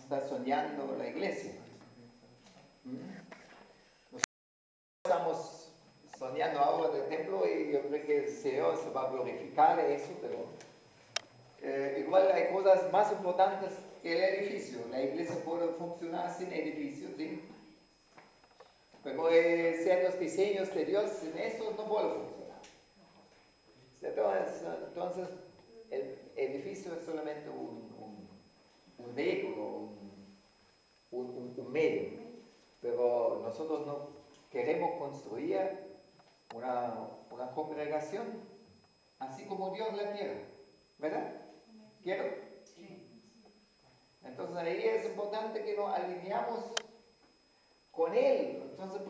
está soñando la iglesia. Nosotros estamos soñando ahora del templo y yo creo que el Señor se va a glorificar de eso, pero igual hay cosas más importantes que el edificio. La iglesia puede funcionar sin edificio, ¿sí? Pero ciertos diseños de Dios en eso no puede funcionar. Entonces, el edificio es solamente un vehículo, un medio. Pero nosotros no queremos construir una congregación así como Dios la quiere, ¿verdad? ¿Quiero? Sí. Entonces ahí es importante que nos alineamos con Él. Entonces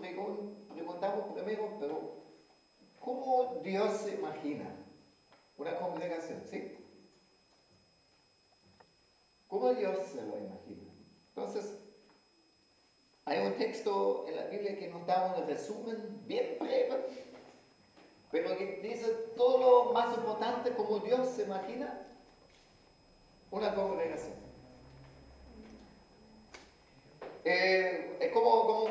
preguntamos primero, pero ¿cómo Dios se imagina una congregación? ¿Sí? ¿Cómo Dios se lo imagina? Entonces, hay un texto en la Biblia que nos da un resumen bien breve, pero que dice todo lo más importante como Dios se imagina una congregación.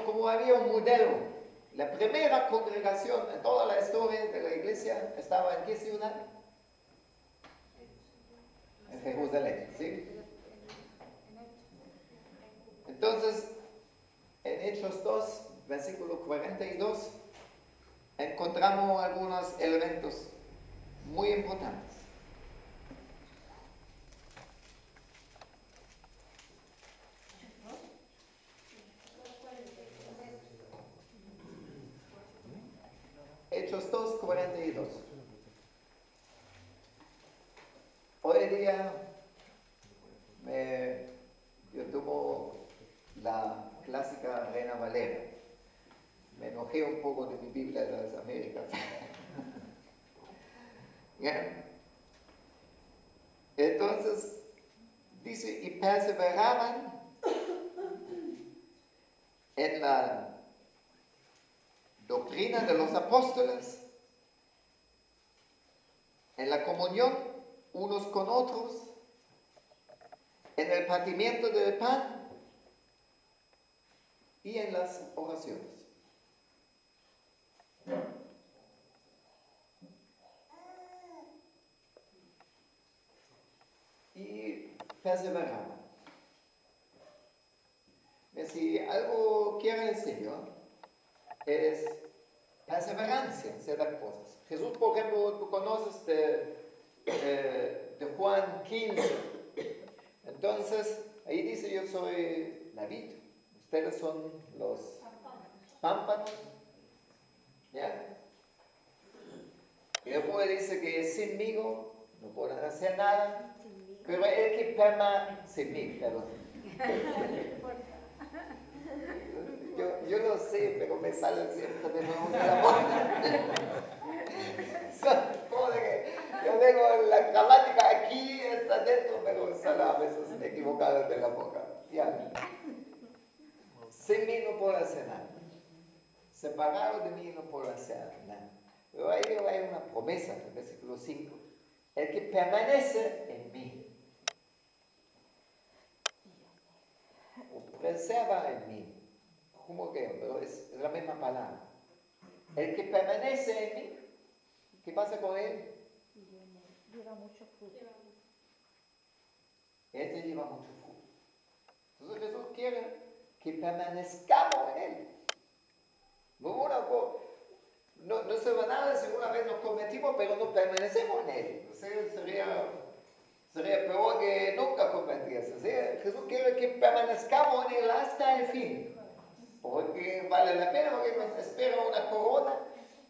Como había un modelo. La primera congregación en toda la historia de la iglesia estaba en qué ciudad? En Jerusalén, ¿sí? Entonces, en Hechos 2, versículo 42, encontramos algunos elementos muy importantes. Hechos 2, 42. Hoy día yo tomo la clásica Reina Valera. Me enojé un poco de mi Biblia de las Américas. ¿Ya? Entonces, dice, y perseveraban en la doctrina de los apóstoles, en la comunión unos con otros, en el partimiento del pan y en las oraciones. Y perseveraban. Si algo quiere el Señor, es perseverancia en ciertas cosas. Jesús, por ejemplo, tú conoces de Juan 15. Entonces, ahí dice, yo soy la vid, ustedes son los pámpanos. ¿Ya? Y después dice que sinmigo no pueden hacer nada, pero el que permanece sin mí, perdón. Yo lo sé, pero me sale siempre de nuevo de la boca. Yo tengo la gramática aquí, está dentro, pero sale a veces equivocada de la boca. Ya. Sin mí no puedo hacer nada. Separado de mí no puedo hacer nada. Pero ahí hay una promesa, en el versículo 5. El que permanece en mí, o preserva en mí, como que, pero es la misma palabra. El que permanece en mí, ¿qué pasa con él? Lleva mucho fruto. Este lleva mucho fruto. Entonces Jesús quiere que permanezcamos en él. No se va nada si una vez nos convertimos, pero no permanecemos en él. Sería peor que nunca convertirse. ¿Sí? Jesús quiere que permanezcamos en él hasta el fin. Porque vale la pena, porque nos espera una corona.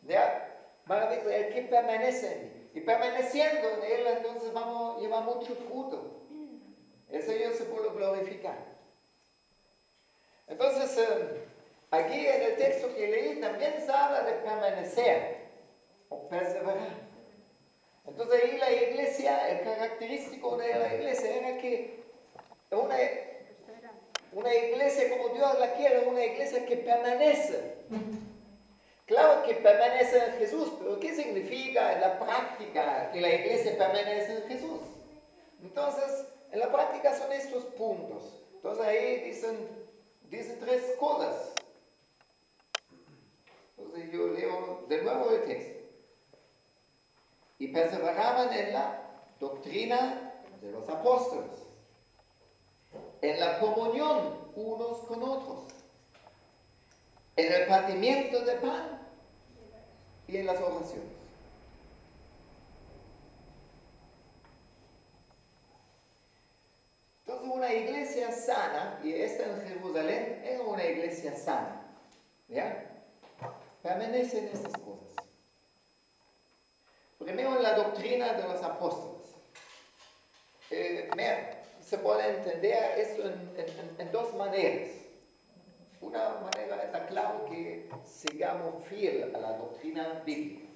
¿Ya? Maravilloso, el que permanece en mí. Y permaneciendo en él, entonces vamos a llevar mucho fruto. El Señor se puede glorificar. Entonces, aquí en el texto que leí también se habla de permanecer o perseverar. Entonces ahí la iglesia, el característico de la iglesia era que una iglesia como Dios la quiere, una iglesia que permanece. Claro que permanece en Jesús, pero ¿qué significa en la práctica que la iglesia permanece en Jesús? Entonces, en la práctica son estos puntos. Entonces ahí dicen tres cosas. Entonces yo leo de nuevo el texto. Y perseveraban en la doctrina de los apóstoles, en la comunión unos con otros, en el partimiento de pan y en las oraciones. Entonces una iglesia sana, y esta en Jerusalén era una iglesia sana, ¿ya? Permanece en estas cosas. Primero en la doctrina de los apóstoles. Se puede entender esto en dos maneras. Una manera está claro que sigamos fiel a la doctrina bíblica.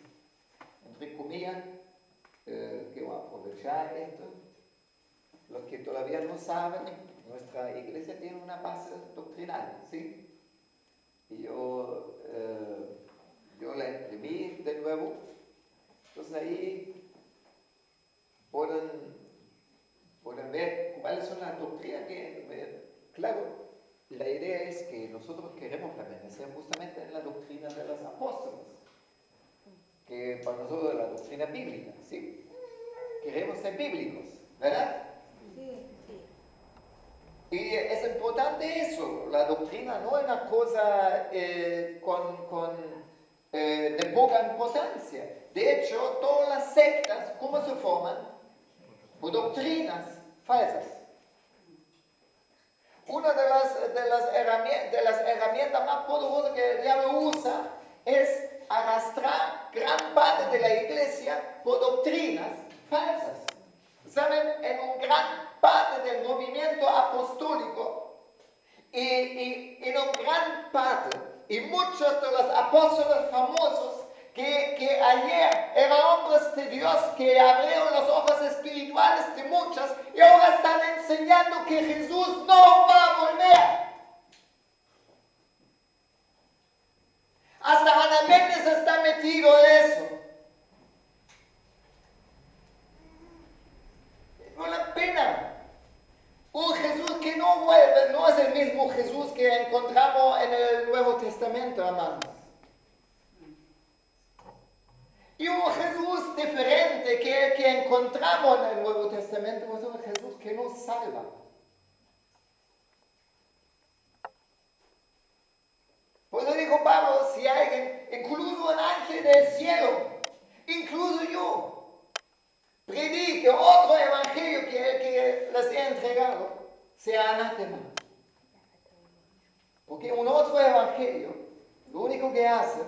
Entre comillas, quiero aprovechar esto. Los que todavía no saben, nuestra iglesia tiene una base doctrinal, ¿sí? Y yo la imprimí de nuevo. Entonces ahí pueden ver cuáles son las doctrinas claro, la idea es que nosotros queremos permanecer justamente en la doctrina de los apóstoles, que para nosotros es la doctrina bíblica, ¿sí? Queremos ser bíblicos, ¿verdad? Sí, sí. Y es importante eso, la doctrina no es una cosa de poca importancia. De hecho, todas las sectas, ¿cómo se forman? Por doctrinas falsas. Una de las herramientas más poderosas que el diablo usa es arrastrar gran parte de la iglesia por doctrinas falsas. ¿Saben? En una gran parte del movimiento apostólico y en una gran parte, y muchos de los apóstoles famosos que ayer eran hombres de Dios que abrieron los ojos espirituales de muchos y ahora están enseñando que Jesús no va a volver. Hasta Ana Méndez está metido en eso. Es una pena. Un Jesús que no vuelve no es el mismo Jesús que encontramos en el Nuevo Testamento, hermanos. Y un Jesús diferente que encontramos en el Nuevo Testamento es un Jesús que nos salva. Por eso dijo Pablo, si alguien, incluso un ángel del cielo, incluso yo, predique otro evangelio que les he entregado, sea anátema. Porque un otro evangelio, lo único que hace,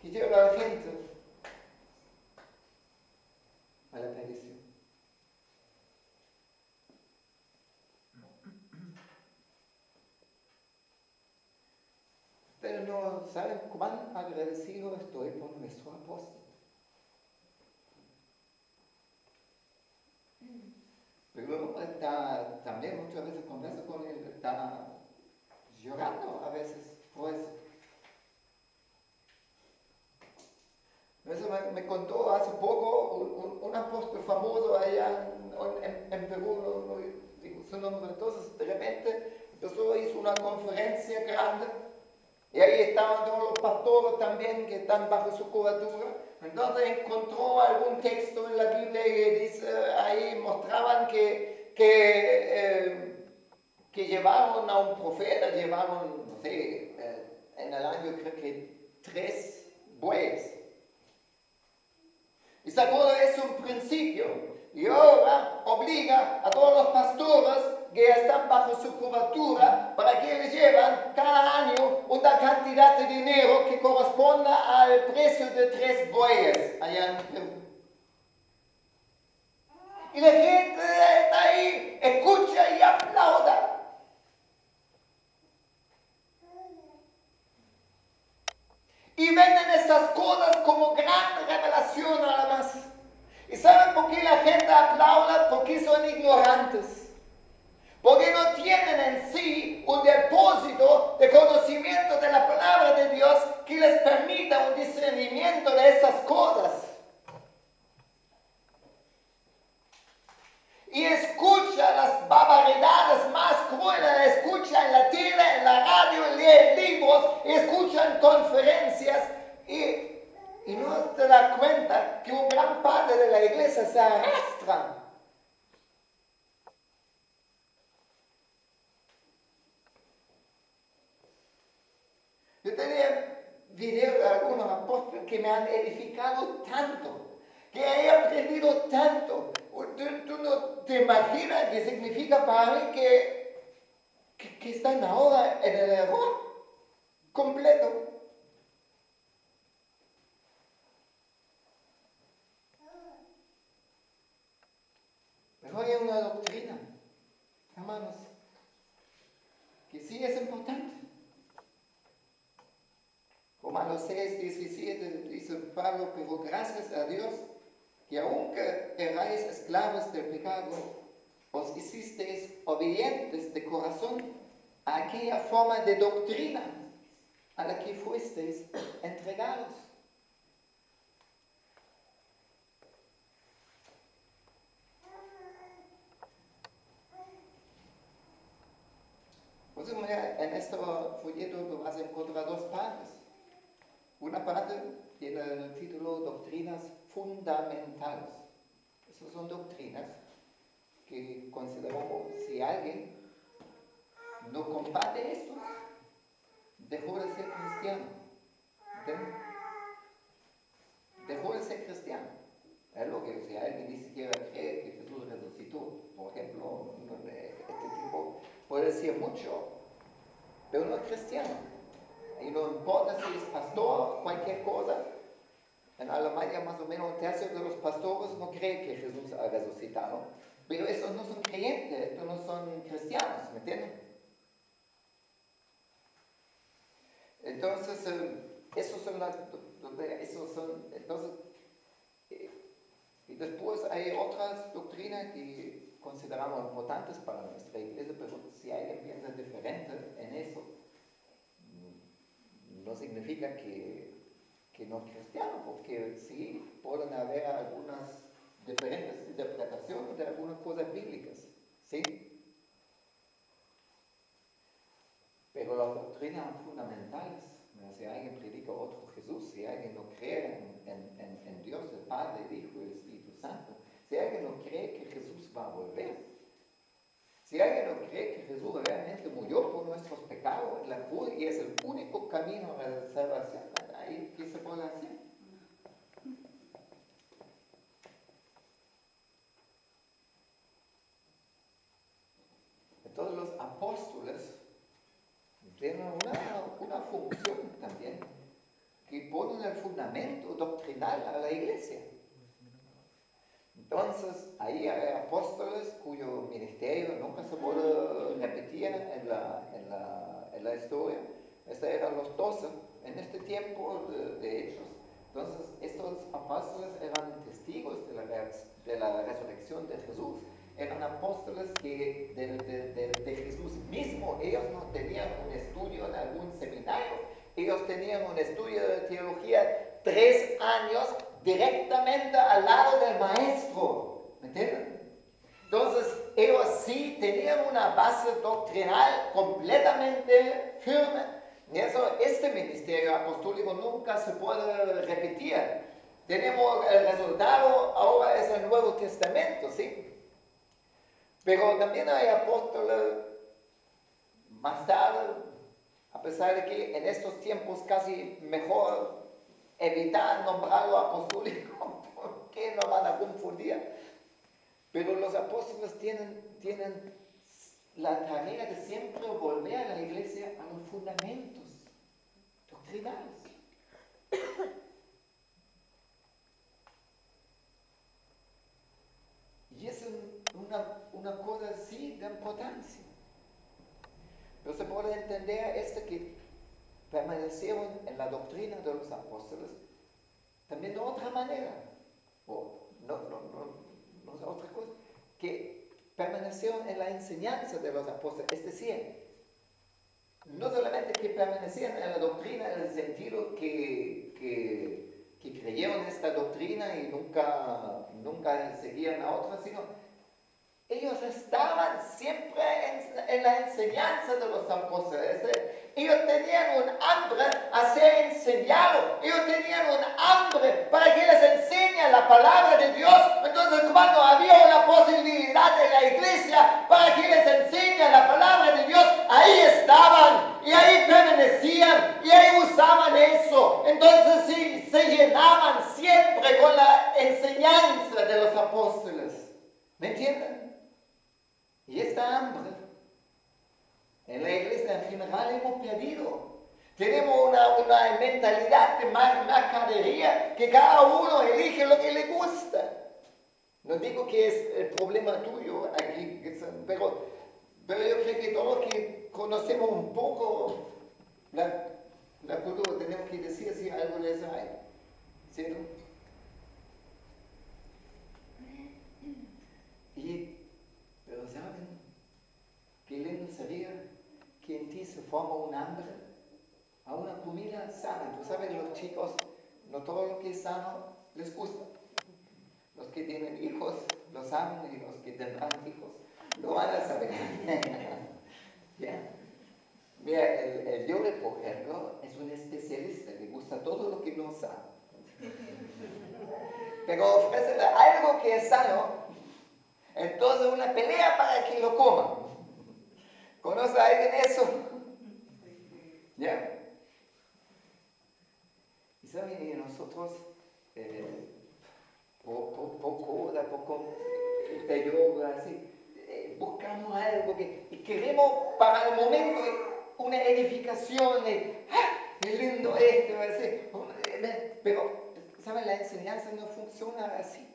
que lleva a la gente a la perdición. Pero no saben cuán agradecido estoy por nuestro apóstol. Pero también muchas veces converso con él, está llorando a veces por eso. Eso me contó hace poco un apóstol famoso allá en Perú, no digo su nombre. Entonces de repente hizo una conferencia grande y ahí estaban todos los pastores también que están bajo su cobertura. Entonces encontró algún texto en la Biblia que dice, ahí mostraban que llevaron a un profeta, no sé, en el año creo que 3 bueyes. Y sacó de eso un principio. Y ahora obliga a todos los pastores que están bajo su cobertura para que les llevan cada año una cantidad de dinero que corresponda al precio de 3 bueyes allá en Perú. Y la gente está ahí, escucha y aplauda. Y venden estas cosas como gran revelación nada más. ¿Y saben por qué la gente aplaude? Porque son ignorantes. Porque no tienen en sí un depósito de conocimiento de la palabra de Dios que les permita un discernimiento de estas cosas. Y escucha las barbaridades más crueles conferencias y no te das cuenta que un gran parte de la iglesia se arrastra. Yo tenía videos de algunos apóstoles que me han edificado tanto, que he aprendido tanto. Tú no te imaginas qué significa para mí que están ahora en el error completo. Pero hay una doctrina, hermanos, que sí es importante. Romanos 6, 17 dice Pablo, pero gracias a Dios que aunque erais esclavos del pecado, os hicisteis obedientes de corazón a aquella forma de doctrina a la que fuisteis entregados. Pues en este folleto tú vas a encontrar dos partes. Una parte tiene el título Doctrinas Fundamentales. Esas son doctrinas que consideramos, si alguien no comparte esto, dejó de ser cristiano. ¿Entienden? Dejó de ser cristiano. Es lo que si alguien ni siquiera cree que Jesús resucitó, por ejemplo, este tipo puede decir mucho, pero no es cristiano. Y no importa si es pastor, cualquier cosa. En Alemania más o menos un tercio de los pastores no cree que Jesús ha resucitado. Pero esos no son creyentes, estos no son cristianos, ¿me entienden? Entonces, y después hay otras doctrinas que consideramos importantes para nuestra iglesia, pero si alguien piensa diferente en eso, no significa que no es cristiano, porque sí pueden haber algunas diferentes interpretaciones de algunas cosas bíblicas, ¿sí? Pero las doctrinas fundamentales, si alguien predica otro Jesús, si alguien no cree en Dios, el Padre, el Hijo y el Espíritu Santo, si alguien no cree que Jesús va a volver, si alguien no cree que Jesús realmente murió por nuestros pecados en la cruz y es el único camino a la salvación, ahí ¿qué se puede hacer? Entonces los apóstoles tienen una función también, que ponen el fundamento doctrinal a la iglesia. Entonces, ahí hay apóstoles cuyo ministerio nunca se puede repetir en la historia. Estos eran los 12 en este tiempo de Hechos. Entonces, estos apóstoles eran testigos de la resurrección de Jesús. Eran apóstoles que de Jesús mismo, ellos no tenían un estudio en algún seminario, ellos tenían un estudio de teología 3 años directamente al lado del maestro, ¿me entienden? Entonces, ellos sí tenían una base doctrinal completamente firme. Y eso, este ministerio apostólico nunca se puede repetir. Tenemos el resultado, ahora es el Nuevo Testamento, ¿sí? Pero también hay apóstoles más tarde, a pesar de que en estos tiempos casi mejor evitar nombrarlo apostólico porque no van a confundir. Pero los apóstoles tienen la tarea de siempre volver a la iglesia a los fundamentos doctrinales. Y es una cosa así de importancia. Pero se puede entender que permanecieron en la doctrina de los apóstoles también de otra manera. No es otra cosa. Que permanecieron en la enseñanza de los apóstoles. Es decir, no solamente que permanecieron en la doctrina en el sentido que creyeron esta doctrina y nunca seguían a otra, sino Ellos estaban siempre en la enseñanza de los apóstoles. Ellos tenían un hambre a ser enseñados. Ellos tenían un hambre para que les enseñe la palabra de Dios. Entonces, cuando había una posibilidad en la iglesia para que les enseñe la palabra de Dios, ahí estaban y ahí permanecían y ahí usaban eso. Entonces, sí, se llenaban siempre con la enseñanza de los apóstoles. ¿Me entienden? Y esta hambre en la iglesia en general hemos perdido. Tenemos una mentalidad de mercadería que cada uno elige lo que le gusta. No digo que es el problema tuyo aquí, pero yo creo que todos que conocemos un poco la cultura tenemos que decir si algo de eso hay. ¿Cierto? Pero ¿saben qué lindo sería que en ti se forma un hambre a una comida sana? Tú sabes, los chicos, no todo lo que es sano les gusta. Los que tienen hijos lo saben y los que tendrán hijos lo van a saber. ¿Yeah? Mira, el Yore, por ejemplo, es un especialista, le gusta todo lo que no es sano. Pero ofrece algo que es sano, entonces una pelea para que lo coma. ¿Conoce a alguien eso? ¿Ya? Y saben, nosotros poco de yoga, así, buscamos algo y queremos para el momento una edificación de qué lindo esto, así. Pero, ¿saben? La enseñanza no funciona así.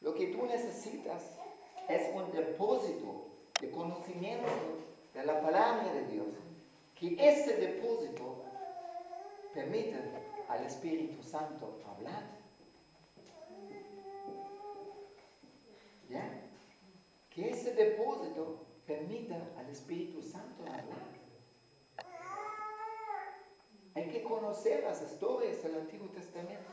Lo que tú necesitas es un depósito de conocimiento de la palabra de Dios. Que ese depósito permita al Espíritu Santo hablar. ¿Ya? Que ese depósito permita al Espíritu Santo hablar. Hay que conocer las historias del Antiguo Testamento.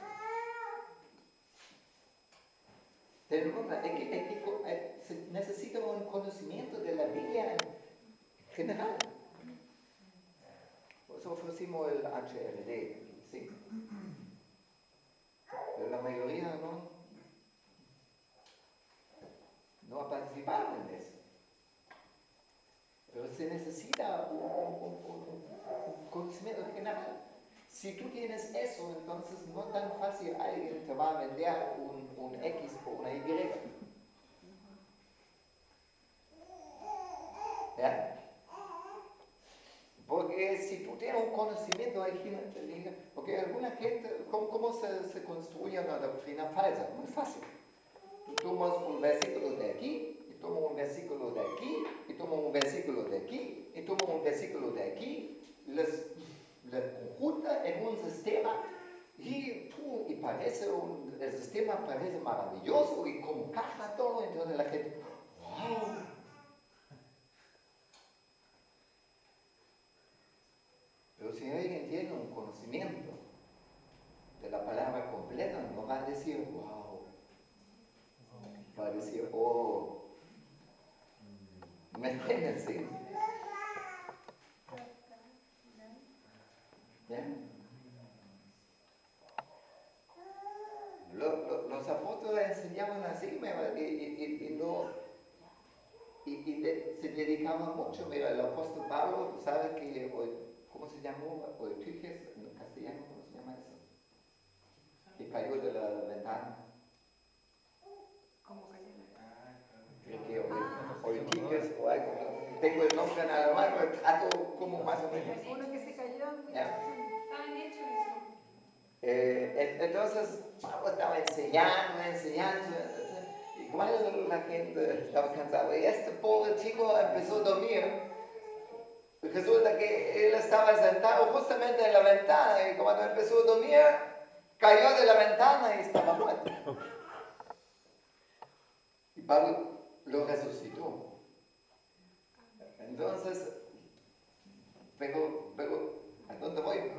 Se necesita un conocimiento de la Biblia en general. Por eso ofrecimos el HRD, sí. Pero la mayoría no ha participado en eso. Pero se necesita un conocimiento general. Si tú tienes eso, entonces no tan fácil alguien te va a vender un X o una Y. ¿Ya? Porque si tú tienes un conocimiento, porque alguna gente, ¿cómo se construye una doctrina falsa? Muy fácil. Tú tomas un versículo de aquí, y tomas un versículo de aquí, y tomas un versículo de aquí, y tomas un versículo de aquí, les conjunta en un sistema y el sistema parece maravilloso y concaja todo, entonces la gente, ¡wow! Pero si alguien tiene un conocimiento de la palabra completa, no va a decir, ¡wow! Va a decir, ¡oh! ¿Me entienden? Sí. ¿Ya? Los apóstoles enseñaban así, se dedicaban mucho. Mira, el apóstol Pablo, ¿sabe que, cómo se llamó? Oetiges, en castellano, ¿cómo se llama eso? Que cayó de la ventana. ¿Cómo cayó? Creo que Oetiges o algo. Tengo el nombre en alemán, pero trato como más o menos. Uno que se cayó. ¿Ya? Estaban hechos eso. Entonces, Pablo estaba enseñando, igual la gente estaba cansada. Y este pobre chico empezó a dormir. Resulta que él estaba sentado justamente en la ventana y cuando empezó a dormir, cayó de la ventana y estaba muerto. Y Pablo lo resucitó. Entonces, pero ¿a dónde voy?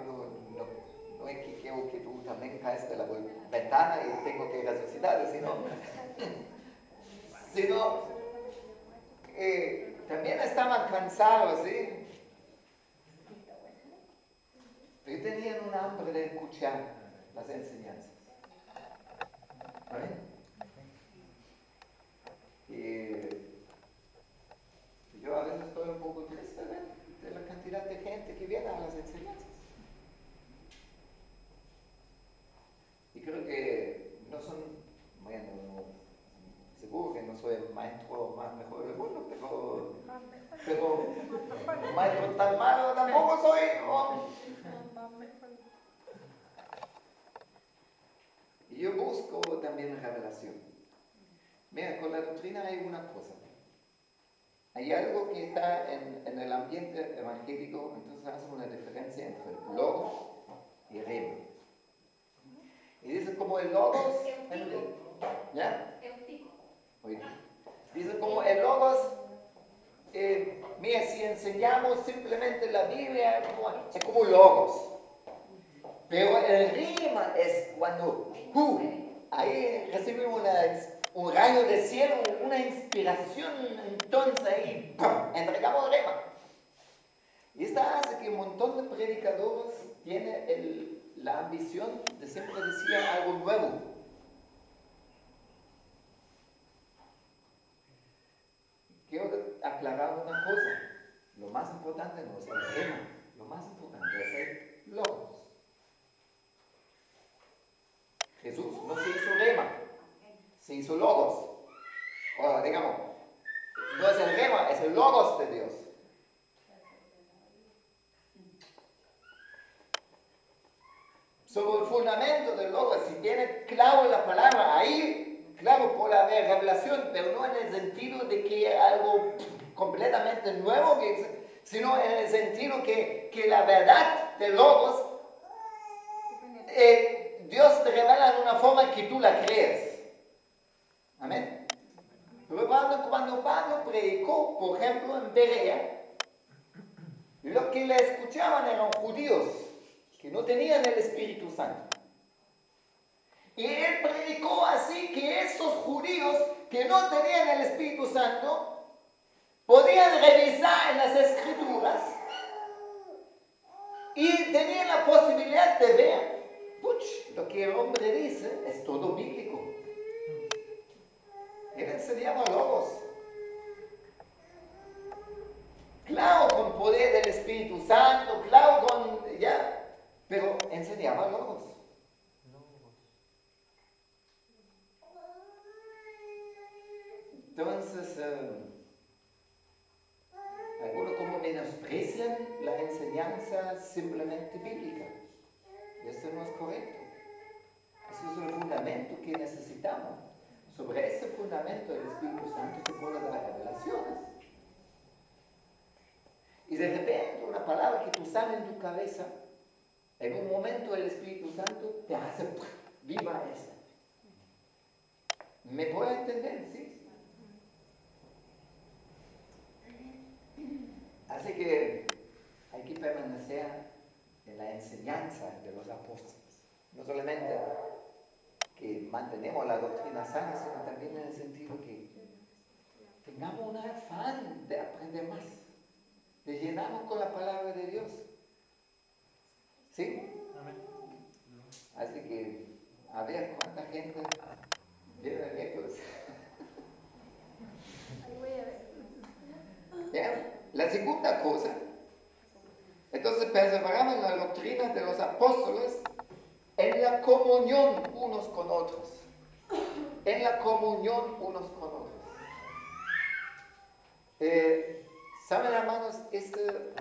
No es que quiero que tú también caes de la ventana y tengo que resucitar, sino también estaban cansados, ¿sí? Pero tenían un hambre de escuchar las enseñanzas. ¿Amén? Yo a veces estoy un poco triste de la cantidad de gente que viene a las enseñanzas. Y creo que no son, bueno, seguro que no soy el maestro más mejor del mundo, pero maestro tan malo tampoco soy. Y yo busco también revelación. Mira, con la doctrina hay una cosa. Hay algo que está en el ambiente evangélico, entonces hace una diferencia entre logos y rema. Y dice como el logos, ¿ya? Oye, dice como el logos, mira, si enseñamos simplemente la Biblia, es como logos. Pero el rima es cuando ahí recibimos un rayo de cielo, una inspiración, entonces ahí ¡pum!, entregamos rima. Y esta hace que un montón de predicadores tienen la ambición de siempre decir algo nuevo. Quiero aclarar una cosa. Lo más importante no es el rima, lo más importante es el logos. Jesús no se hizo rema, se hizo logos. O digamos, no es el rema, es el logos de Dios. Sobre el fundamento del logos, si tiene claro la palabra, ahí, claro, puede haber revelación, pero no en el sentido de que algo completamente nuevo, sino en el sentido que la verdad del logos, Dios te revela de una forma que tú la crees. Amén. Pero cuando Pablo predicó, por ejemplo, en Berea, los que le escuchaban eran judíos que no tenían el Espíritu Santo. Y él predicó así que esos judíos que no tenían el Espíritu Santo podían revisar en las Escrituras y tenían la posibilidad de ver, lo que el hombre dice es todo bíblico. Él enseñaba logos. Claro, con poder del Espíritu Santo, claro, pero enseñaba logos. Entonces, algunos como menosprecian la enseñanza simplemente bíblica. Y esto no es correcto. Eso es el fundamento que necesitamos. Sobre ese fundamento el Espíritu Santo te puede dar revelaciones. Y de repente una palabra que tú sale en tu cabeza, en un momento el Espíritu Santo te hace viva esa. ¿Me puede entender? ¿Sí? Así que hay que permanecer en la enseñanza de los apóstoles. No solamente que mantenemos la doctrina sana, sino también en el sentido que tengamos un afán de aprender más, de llenarnos con la palabra de Dios. ¿Sí? Así que, a ver cuánta gente viene el miércoles. Bien, la segunda cosa, entonces perseveramos en la doctrina de los apóstoles en la comunión unos con otros. En la comunión unos con otros. ¿Saben, hermanos? Este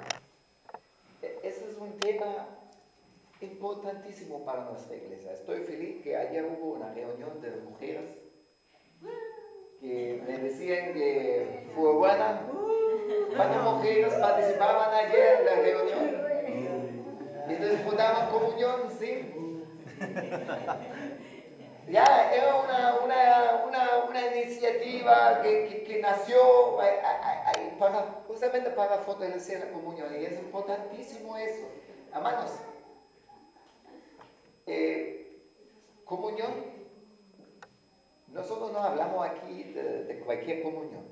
es un tema importantísimo para nuestra iglesia. Estoy feliz que ayer hubo una reunión de mujeres que me decían que fue buena. ¿Cuántas mujeres participaban ayer en la reunión? Y disfrutaban comunión, ¿sí? Ya era una iniciativa que nació justamente para fortalecer la comunión, y es importantísimo eso. Hermanos, comunión, nosotros no hablamos aquí de cualquier comunión.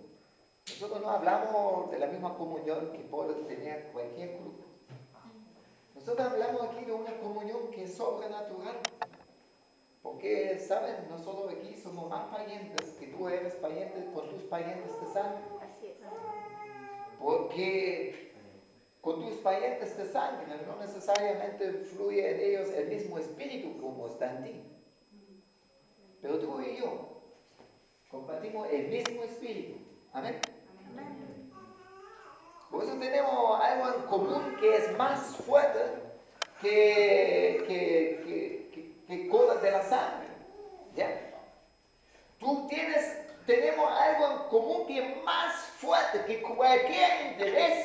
Nosotros no hablamos de la misma comunión que puede tener cualquier grupo. Nosotros hablamos aquí de una comunión que es sobrenatural. Porque, ¿saben? Nosotros aquí somos más parientes que tú eres pariente con tus parientes de sangre. Así es. Porque con tus parientes de sangre no necesariamente fluye en ellos el mismo espíritu como está en ti. Pero tú y yo compartimos el mismo espíritu. Amén. Por eso tenemos algo en común que es más fuerte que cosas de la sangre. ¿Ya? Tenemos algo en común que es más fuerte que cualquier interés